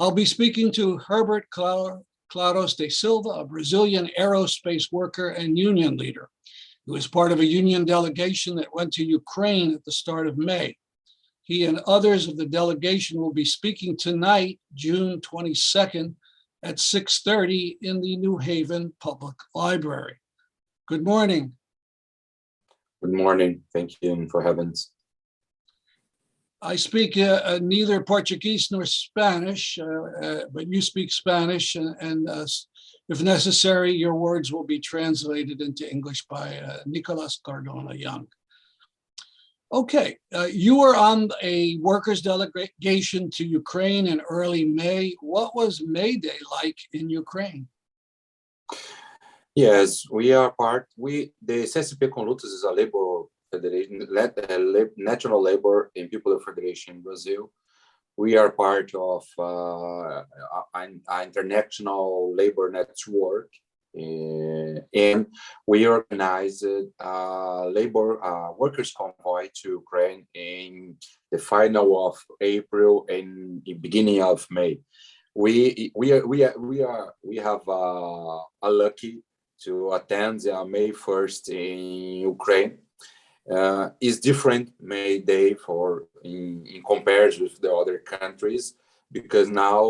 I'll be speaking to Herbert Claros Da Silva, a Brazilian aerospace worker and union leader, who is part of a union delegation that went to Ukraine at the start of May. He and others of the delegation will be speaking tonight, June 22nd, at 6:30 in the New Haven Public Library. Good morning. Good morning. Thank you for having us. I speak neither Portuguese nor Spanish, but you speak Spanish, and if necessary, your words will be translated into English by Nicolas Cardona Young. Okay, you were on a workers' delegation to Ukraine in early May. What was May Day like in Ukraine? Yes, we are part. The CSP com Lutas is a labor federation, national labor and people federation in Brazil. We are part of an international labor network, and we organized a labor workers convoy to Ukraine in the final of April and the beginning of May. We have a lucky to attend May 1st in Ukraine. Is different May Day in comparison with the other countries, because now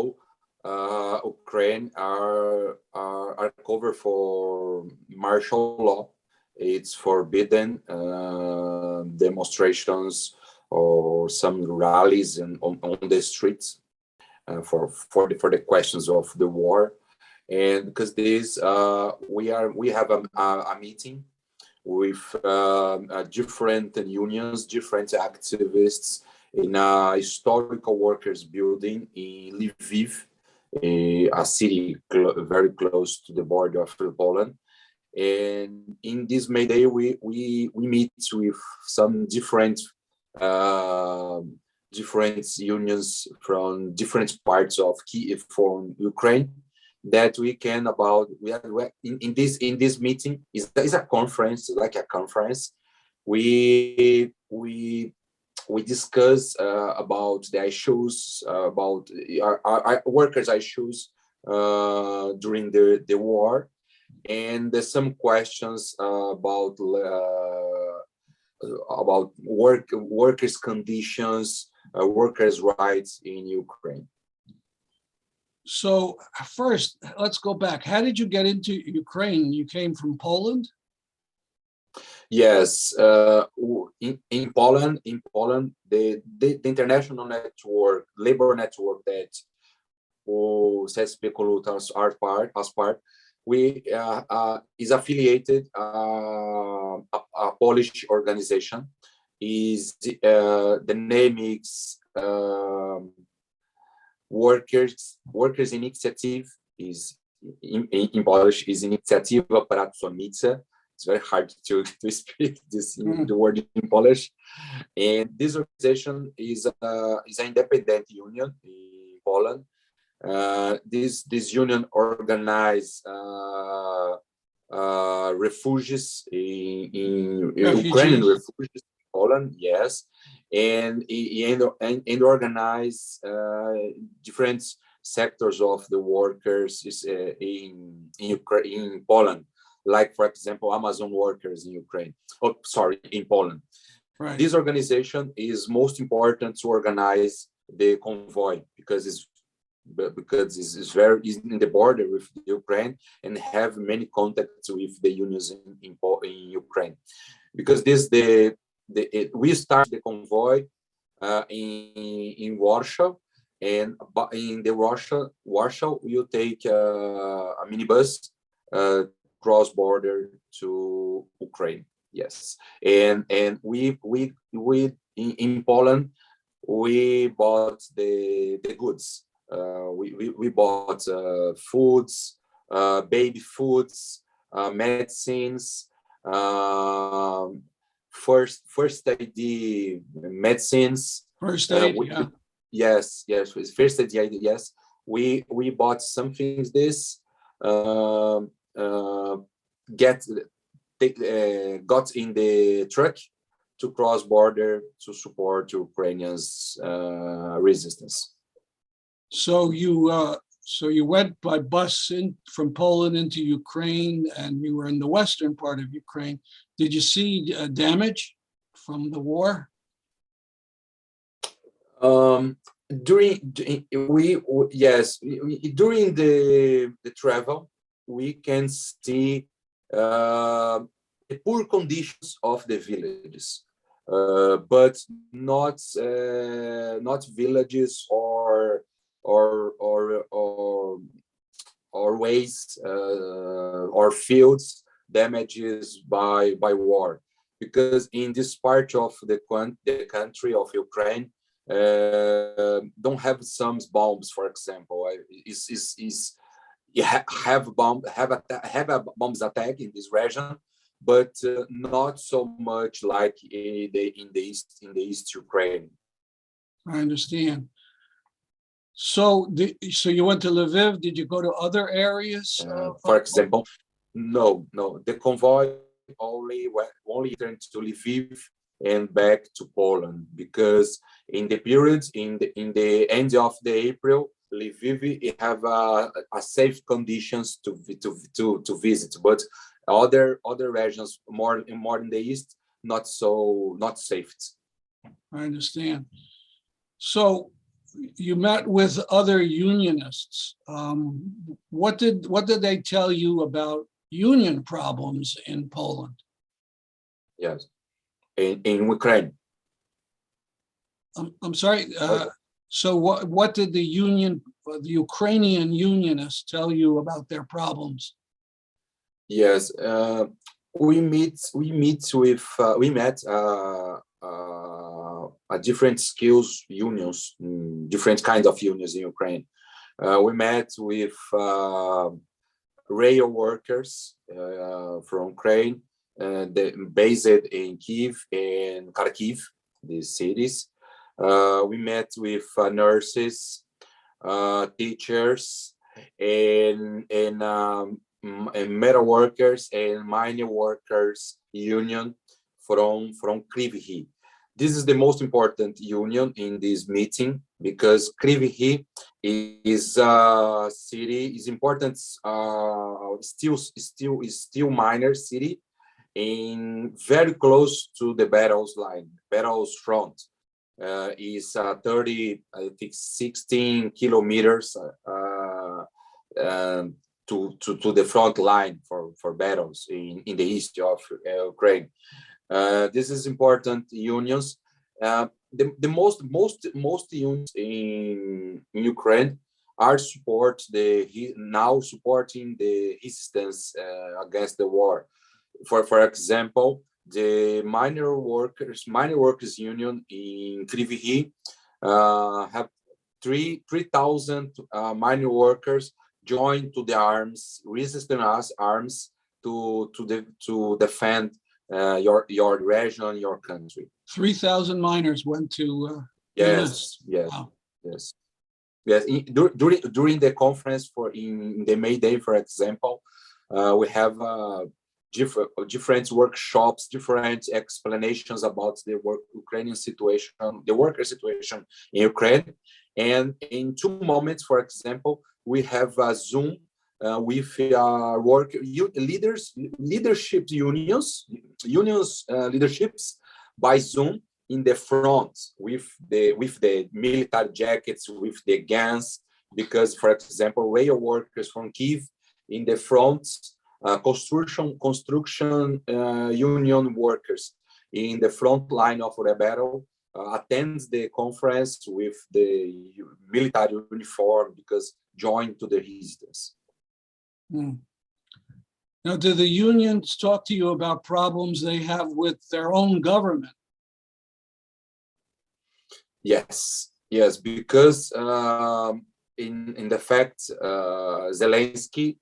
Ukraine are covered for martial law. It's forbidden demonstrations or some rallies on the streets for the questions of the war. And because this, we have a meeting with different unions, different activists in a historical workers building in Lviv, a city very close to the border of Poland. And in this May Day, we meet with some different unions from different parts of Kiev, from Ukraine, that we can in this meeting is a conference, like a conference. We discuss about the issues, about our workers' issues during the war, and there's some questions about workers' conditions, workers' rights in Ukraine. So first, let's go back. How did you get into Ukraine? You came from Poland? Yes, in Poland, the international network, labor network that CSP com Lutas are part, we is affiliated a Polish organization. The name is Workers Initiative, is in Polish is Inicjatywa Pracownicza. It's very hard to speak the word in Polish. And this organization is an independent union in Poland. This union organizes refugees in Ukrainian refugees in Poland, yes, and organize different sectors of the workers in Poland, like, for example, Amazon workers in Ukraine. Oh, sorry, in Poland. Right. This organization is most important to organize the convoy because it's in the border with Ukraine and have many contacts with the unions in Ukraine. Because we start the convoy in Warsaw, and in the Warsaw you take a minibus cross border to Ukraine. Yes, and we in Poland we bought the goods. We bought foods, baby foods, medicines, first aid medicines. First aid, Yes, first aid, yes. We bought some things. Got in the truck to cross border to support Ukrainians' resistance. So you went by bus in from Poland into Ukraine, and you were in the western part of Ukraine. Did you see damage from the war? During the travel, we can see the poor conditions of the villages, but not villages or ways or fields damages by war, because in this part of the country of Ukraine don't have some bombs, for example. Have a bombs attack in this region, but not so much like in the East Ukraine. I understand. So you went to Lviv. Did you go to other areas? For example, no. The convoy only returned to Lviv and back to Poland, because in the periods in the end of the April, Lviv have a safe conditions to visit, but other regions more in the east not safe. I understand. So you met with other unionists. What did they tell you about union problems in Poland? Yes, in Ukraine. I'm sorry. So what did the Ukrainian unionists tell you about their problems? Yes, we met different skills unions, different kinds of unions in Ukraine. We met with rail workers from Ukraine, based in Kyiv and Kharkiv, these cities. We met with nurses, teachers, and metal workers and mining workers union from Kryvyi. This is the most important union in this meeting, because Kryvyi is a city, is important, still minor city, in very close to the battles front. Is 16 kilometers to the front line for battles in the east of Ukraine. This is important unions. The most unions in Ukraine are now supporting the resistance against the war. For example, the minor workers union in Kryvyi have 3,000 minor workers joined to the arms, resistance arms to defend your region, your country. 3,000 miners went to yes. Wow. Yes. During the conference in the May Day, for example, we have different workshops, different explanations about the Ukrainian situation, the worker situation in Ukraine. And in 2 moments, for example, we have a Zoom with leadership unions leaderships by Zoom in the front with the military jackets, with the guns, because, for example, rail workers from Kyiv in the front, construction union workers in the front line of the battle attends the conference with the military uniform, because joined to the resistance. Now, do the unions talk to you about problems they have with their own government? Yes, because in the fact, Zelensky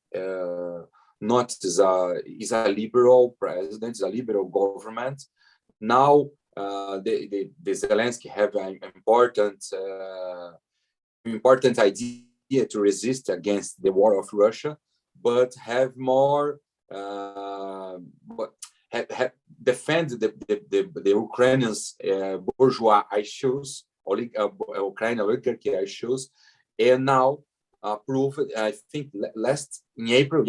is a liberal president, is a liberal government. Now the Zelensky have an important idea to resist against the war of Russia, but have more defend the Ukrainians bourgeois issues, Ukrainian oligarchy issues, and now approved, I think in April,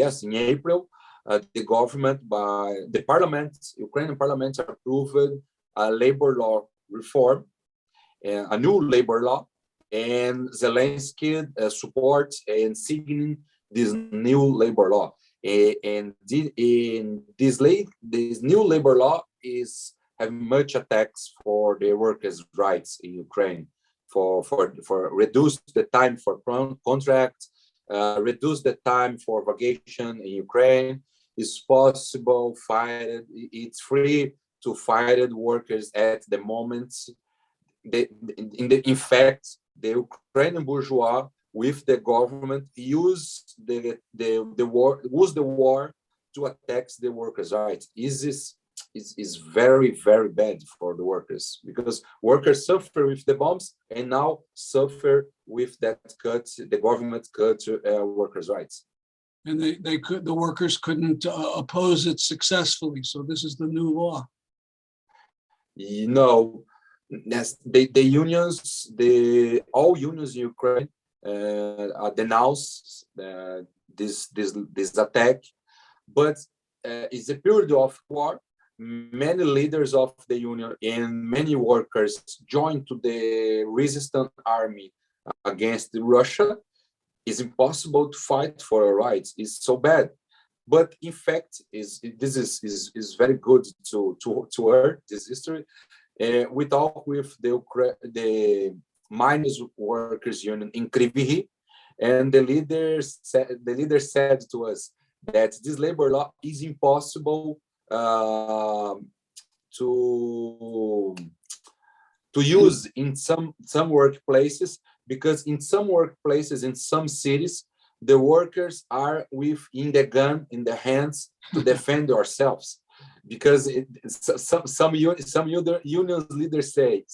the government by the parliament, Ukrainian parliament approved a labor law reform, a new labor law, and Zelensky supports and signing this new labor law. And this new labor law is have much attacks for the workers' rights in Ukraine, for reduce the time for contract, reduce the time for vacation in Ukraine. It's possible it's free to fire workers at the moment. In fact, the Ukrainian bourgeois with the government use the war to attack the workers' rights. Is very, very bad for the workers, because workers suffer with the bombs and now suffer with that cut, the government cut workers' rights. And the workers couldn't oppose it successfully. So this is the new law. You know, the unions, all unions in Ukraine denounce this attack, but it's a period of war. Many leaders of the union and many workers joined to the resistance army against Russia. It's impossible to fight for our rights. It's so bad. But in fact, this is very good to hear this history. We talked with the miners workers union in Kryvyi, and the leader said to us that this labor law is impossible to use in some workplaces, because in some workplaces, in some cities, the workers are in the gun in the hands to defend ourselves. Because some union leaders say,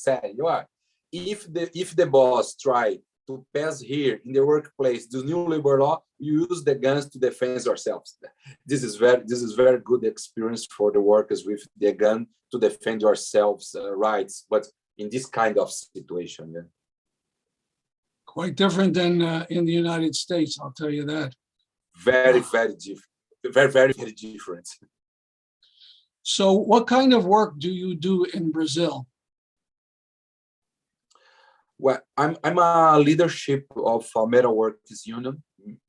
if the boss try to pass here in the workplace this new labor law, you use the guns to defend ourselves. This is very good experience for the workers with the gun to defend yourselves rights, but in this kind of situation. Yeah. Quite different than in the United States, I'll tell you that. Very, very different. Very, very, very different. So what kind of work do you do in Brazil? Well, I'm a leadership of a metal workers union,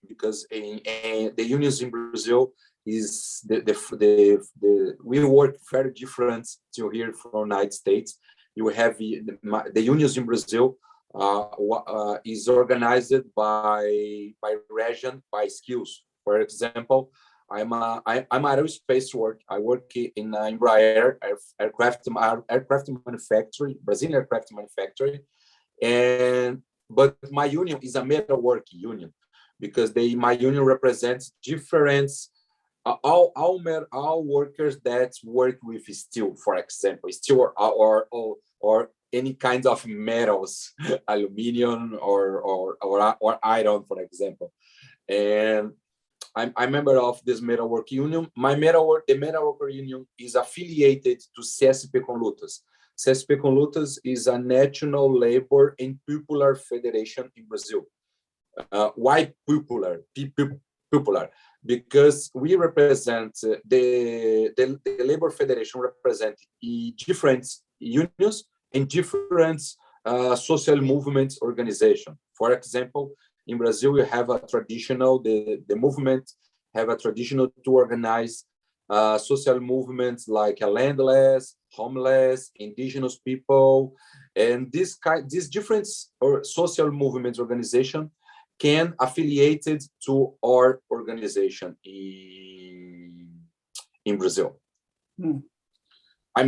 because the unions in Brazil is we work very different to here from United States. You have the unions in Brazil is organized by region, by skills. For example, I'm aerospace work. I work in Embraer aircraft manufacturing, Brazilian aircraft manufacturing, but my union is a metalwork union, because my union represents different all workers that work with steel, for example, steel or any kind of metals, aluminum or iron, for example. And I'm a member of this metalwork union. The metalworker union is affiliated to CSP com Lutas. CSP com Lutas is a national labor and popular federation in Brazil. Why popular? Popular, because we represent the labor federation represent different unions and different social movement organization. For example, in Brazil, we have a traditional, the movement have a traditional to organize social movements like landless, homeless, indigenous people, and these different social movements organization can affiliated to our organization in Brazil. I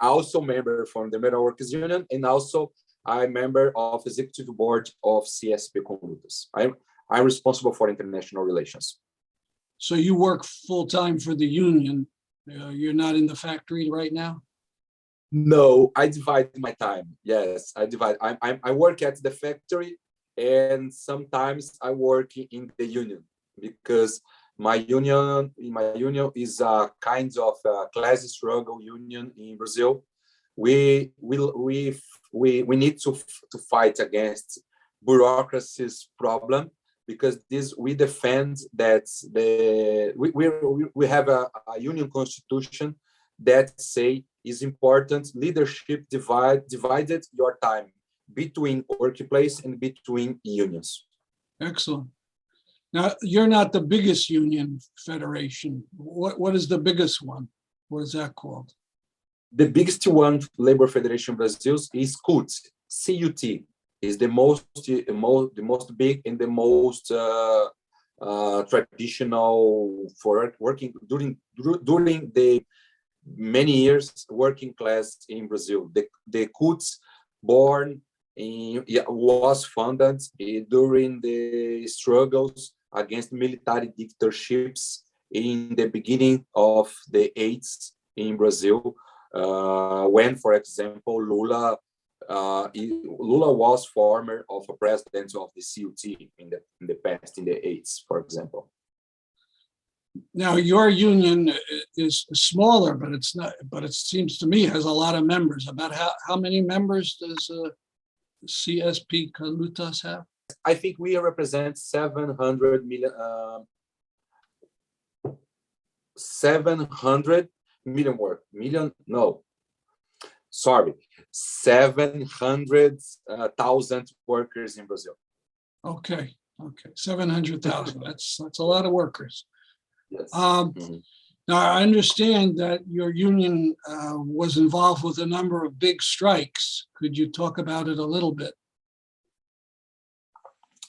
also member from the Metal Workers Union, and also I'm member of executive board of CSP com Lutas. I'm responsible for international relations. So you work full time for the union. You're not in the factory right now? No, I divide my time. Yes, I divide. I work at the factory, and sometimes I work in the union, because my union is a kind of class struggle union in Brazil. We need to fight against bureaucracy's problem, because this we defend that we have a union constitution that say is important leadership divided your time between workplace and between unions. Excellent. Now, you're not the biggest union federation. What is the biggest one? What is that called? The biggest one, Labor Federation Brazil, is CUT. CUT is the most big and the most traditional for working during the many years working class in Brazil. The CUT was funded during the struggles against military dictatorships in the beginning of the 80s in Brazil, when, for example, Lula was former of a president of the CUT in the past, in the 80s, for example. Now, your union is smaller, but it's not. But it seems to me has a lot of members. About how many members does CSP Calutas have? I think we represent 700 million. 700 million work. Million? No. Sorry, 700,000 workers in Brazil. Okay, 700,000. That's a lot of workers. Yes. Now, I understand that your union was involved with a number of big strikes. Could you talk about it a little bit?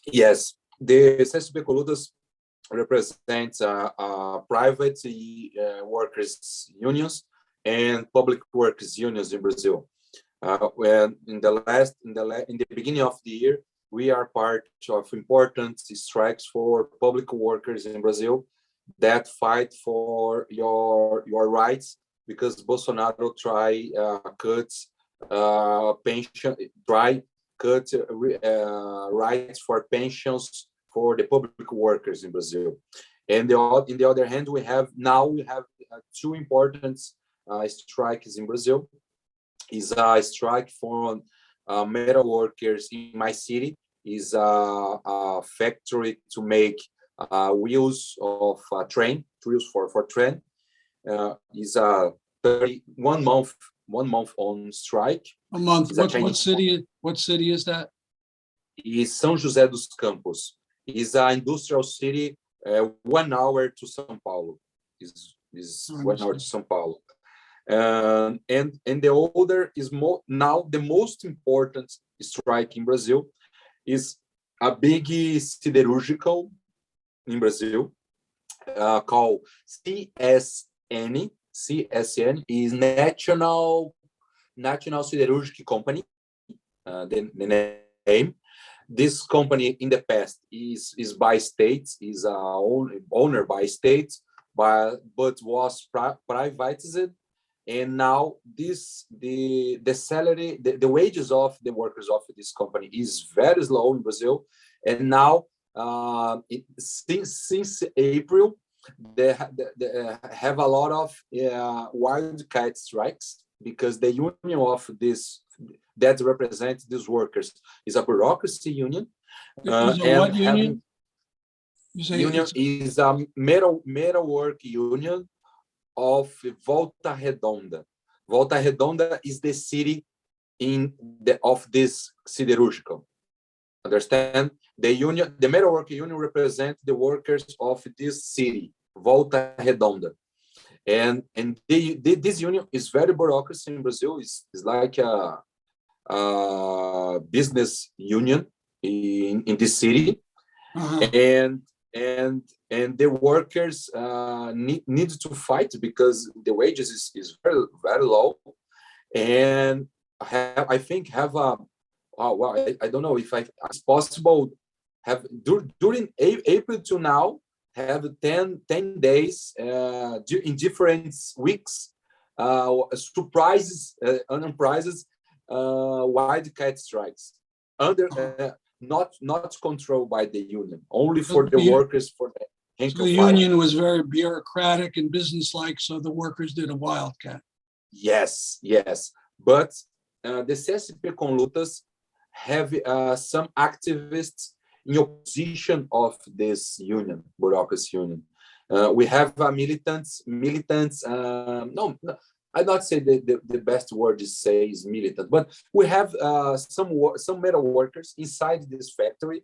Yes, the CSP Colutas represents private workers unions and public workers unions in Brazil. When in the beginning of the year, we are part of important strikes for public workers in Brazil that fight for your rights, because Bolsonaro cut rights for pensions for the public workers in Brazil. And in the other hand, we have two important strikes in Brazil. Is a strike for metal workers in my city. Is a factory to make wheels of train, wheels for train. Is a 1 month on strike. A month. What city is that? Is São José dos Campos. Is an industrial city 1 hour to São Paulo. Is 1 hour to São Paulo. And the other is now the most important strike in Brazil is a big siderúrgical in Brazil called CSN. CSN is National Siderurgic Company. The name. This company in the past is by states, is owned by states, but was privatized. And now the salary, the wages of the workers of this company is very low in Brazil. And now since April, they have a lot of wildcat strikes, because the union of this that represents these workers is a bureaucracy union. What union? Union is a metal work union of Volta Redonda. Volta Redonda is the city of this siderúrgico. Understand? The metalwork union represents the workers of this city, Volta Redonda, and this union is very bureaucracy in Brazil. Is like a business union in this city, and the workers need to fight because the wages is very, very low, and I think have a I don't know if it's possible have during April to now have 10 days in different weeks surprises unprizes wildcat strikes under not controlled by the union, only for the workers. For the union was very bureaucratic and businesslike, so the workers did a wildcat. Yes, but the CSP Conlutas have some activists in opposition of this union, bureaucracy union. We have militants. No, I'd not say the best word to say is militant, but we have some metal workers inside this factory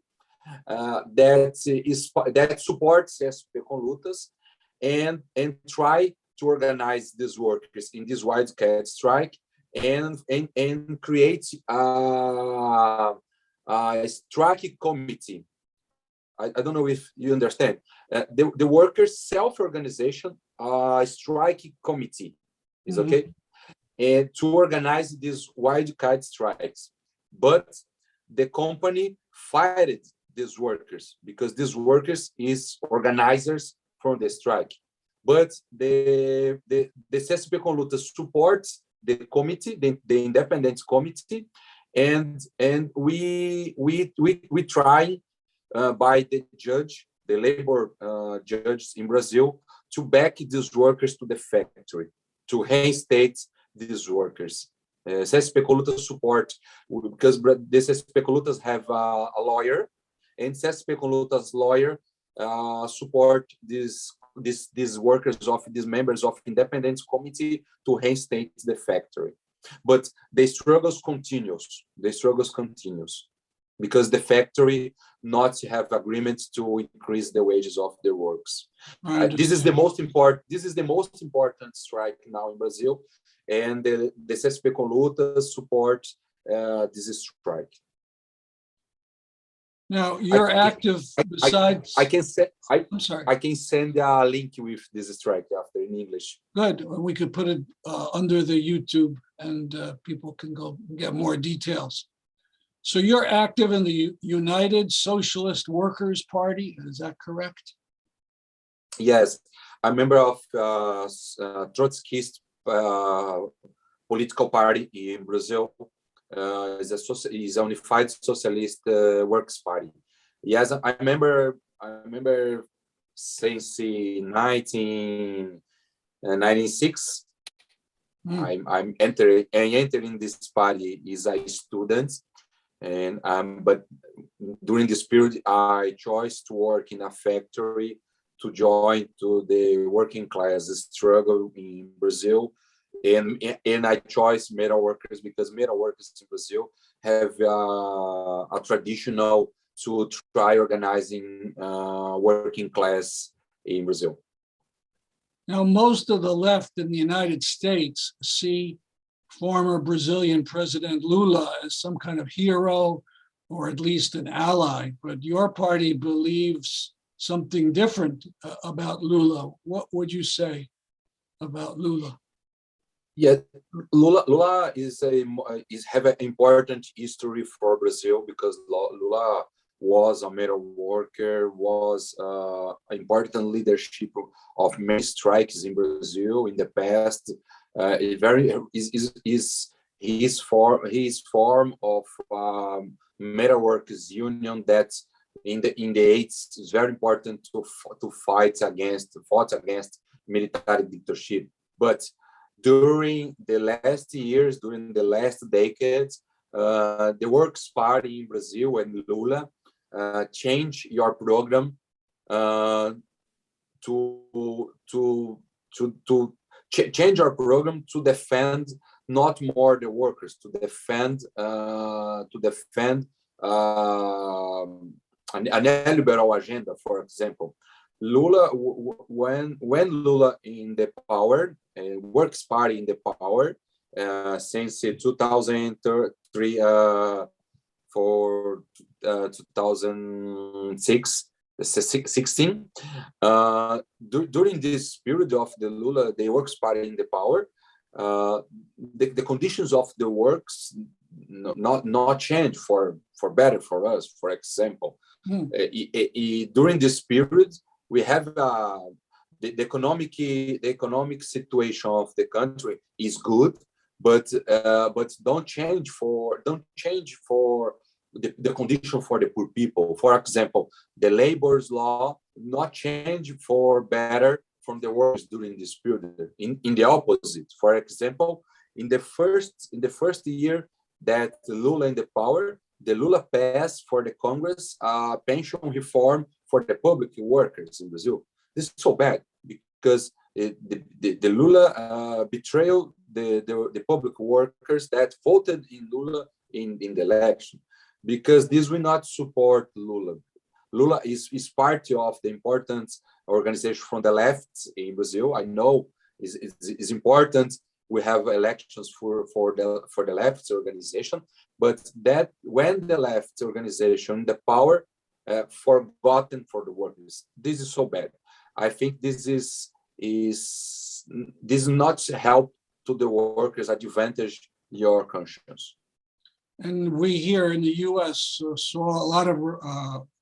that supports SP com Lutas and try to organize these workers in this wildcat strike and create a strike committee. I don't know if you understand. The workers' self-organization strike committee is okay, and to organize these wildcat strikes. But the company fired these workers because these workers is organizers from the strike. But the CSP com Lutas supports the committee, the independent committee, and we try by the judge, the labor judge in Brazil, to back these workers to the factory, to reinstate these workers. CSP com Lutas support, because the CSP com Lutas have a lawyer, and CSP com Lutas lawyer support these workers of these members of independent committee to reinstate the factory. But the struggles continues. The struggles continues because the factory not have agreements to increase the wages of their works. This is the most important. This is the most important strike now in Brazil, and the CSP com Lutas support this strike. Now you're active besides. I'm sorry. I can send a link with this strike after in English. Good. We could put it under the YouTube, and people can go get more details. So you're active in the United Socialist Workers Party. Is that correct? Yes, I'm a member of Trotskyist political party in Brazil. Is a unified socialist works party. Yes, I remember since 1996. I'm entering this party as a student, and but during this period I chose to work in a factory to join to the working class struggle in Brazil. And I chose metal workers because metal workers in Brazil have a traditional to try organizing working class in Brazil. Now, most of the left in the United States see former Brazilian President Lula as some kind of hero or at least an ally, but your party believes something different about Lula. What would you say about Lula? Yeah, Lula have an important history for Brazil because Lula was a metal worker, was important leadership of many strikes in Brazil in the past. His form of metal workers union that in the 80s is very important to fought against military dictatorship, but during the last years, during the last decades, the Works Party in Brazil and Lula change your program change our program to defend not more the workers, to defend a neoliberal agenda. For example, Lula, when Lula in the power, Works Party in the power since 2003 for 2016. During this period of the Lula, the Works Party in the power, the conditions of the works not change for better for us. For example, during this period, we have the economic situation of the country is good, but don't change for the condition for the poor people. For example, the labor's law not change for better from the workers during this period. In the opposite, for example, in the first year that Lula in the power, the Lula passed for the Congress pension reform for the public workers in Brazil. This is so bad because the Lula betrayed the public workers that voted in Lula in the election, because this will not support Lula. Lula is part of the important organization from the left in Brazil. I know it's important we have elections for the left organization, but that when the left organization, the power, forgotten for the workers. This is so bad. I think this is not help to the workers advantage your conscience. And we here in the US saw a lot of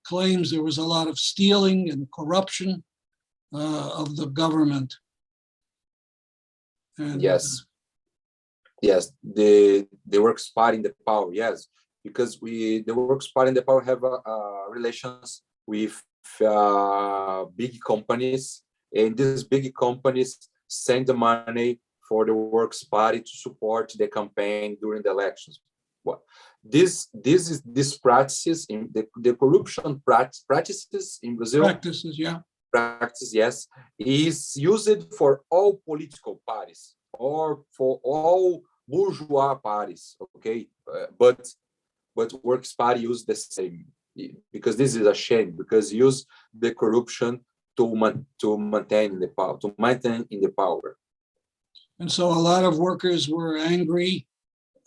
claims there was a lot of stealing and corruption of the government. And, yes, the Works Party in the power, yes, because the Works Party in the power have relations with big companies, and these big companies send the money for the Works Party to support the campaign during the elections. Well, this practices in the corruption practices in Brazil. Practice, yes, is used for all political parties or for all bourgeois parties. Okay, but Works Party use the same, because this is a shame, because use the corruption to maintain in the power. And so a lot of workers were angry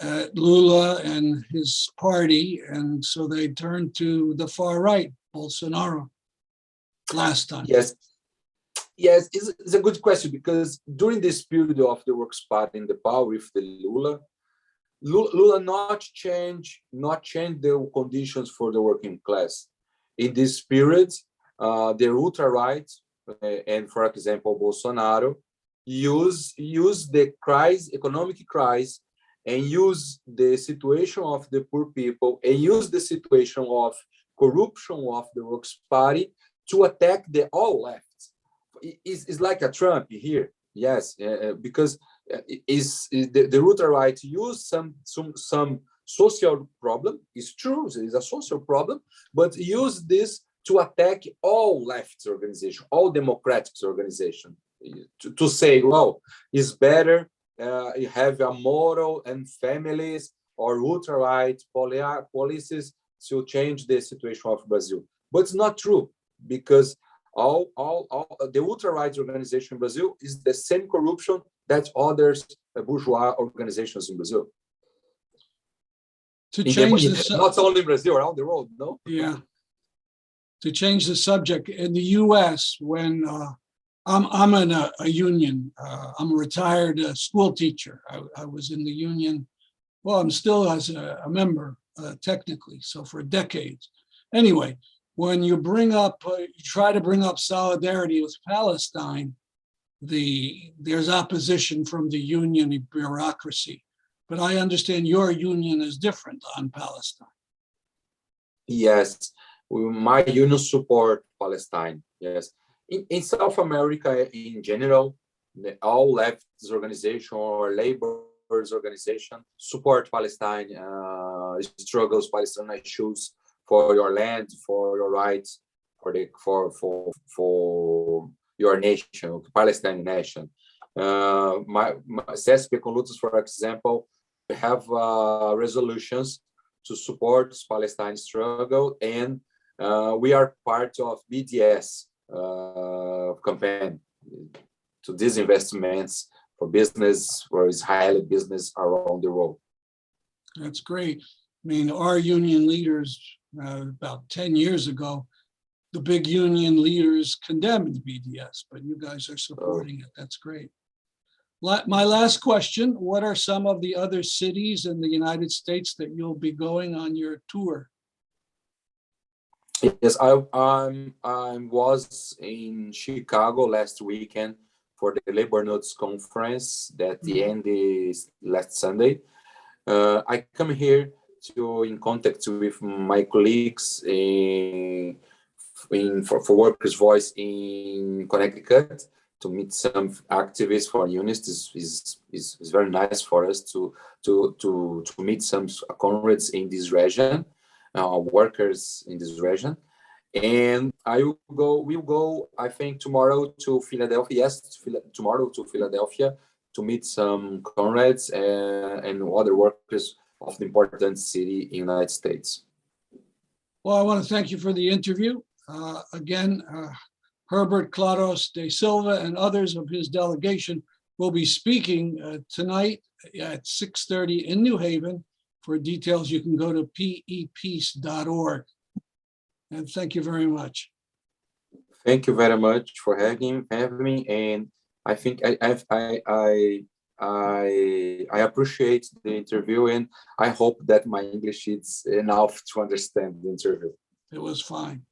at Lula and his party, and so they turned to the far right, Bolsonaro, last time. Yes, it's a good question, because during this period of the Works Party in the power with the Lula not change the conditions for the working class. In this period, the ultra-right, and for example, Bolsonaro, use the economic crisis, and use the situation of the poor people, and use the situation of corruption of the Works Party to attack the all left. It's like a Trump here, yes, because the ultra-right use some social problem. It's true, it's a social problem, but use this to attack all left organization, all democratic organization, to say, well, it's better you have a moral and families or ultra-right policies to change the situation of Brazil. But it's not true, because all the ultra-right organization in Brazil is the same corruption that others bourgeois organizations in Brazil. To change not only in Brazil, around the world, no? Yeah. To change the subject, in the U.S., when I'm in a union, I'm a retired school teacher. I was in the union. Well, I'm still as a member, technically, so for decades. Anyway, when you try to bring up solidarity with Palestine, there's opposition from the union bureaucracy. But I understand your union is different on Palestine. Yes, my union support Palestine. Yes, in South America in general, all left organization or labor's organization support Palestine, struggles Palestinian issues for your land, for your rights, for your nation, Palestinian nation. My CSP com Lutas, for example, we have resolutions to support Palestine struggle, and we are part of BDS campaign to these investments for business, for Israeli business around the world. That's great. I mean, our union leaders, about 10 years ago, the big union leaders condemned BDS, but you guys are supporting it. That's great. My last question, what are some of the other cities in the United States that you'll be going on your tour? Yes, I was in Chicago last weekend for the Labor Notes conference that the end is last Sunday. I come here to in contact with my colleagues for Workers' Voice in Connecticut to meet some activists for unions. Is very nice for us to meet some comrades in this region. workers in this region. And we'll go, I think, tomorrow to Philadelphia. Yes, tomorrow to Philadelphia to meet some comrades and other workers of the important city in the United States. Well, I want to thank you for the interview. Again, Herbert Claros Da Silva and others of his delegation will be speaking tonight at 6:30 in New Haven. For details, you can go to pepeace.org. And thank you very much. Thank you very much for having me. And I think I appreciate the interview, and I hope that my English is enough to understand the interview. It was fine.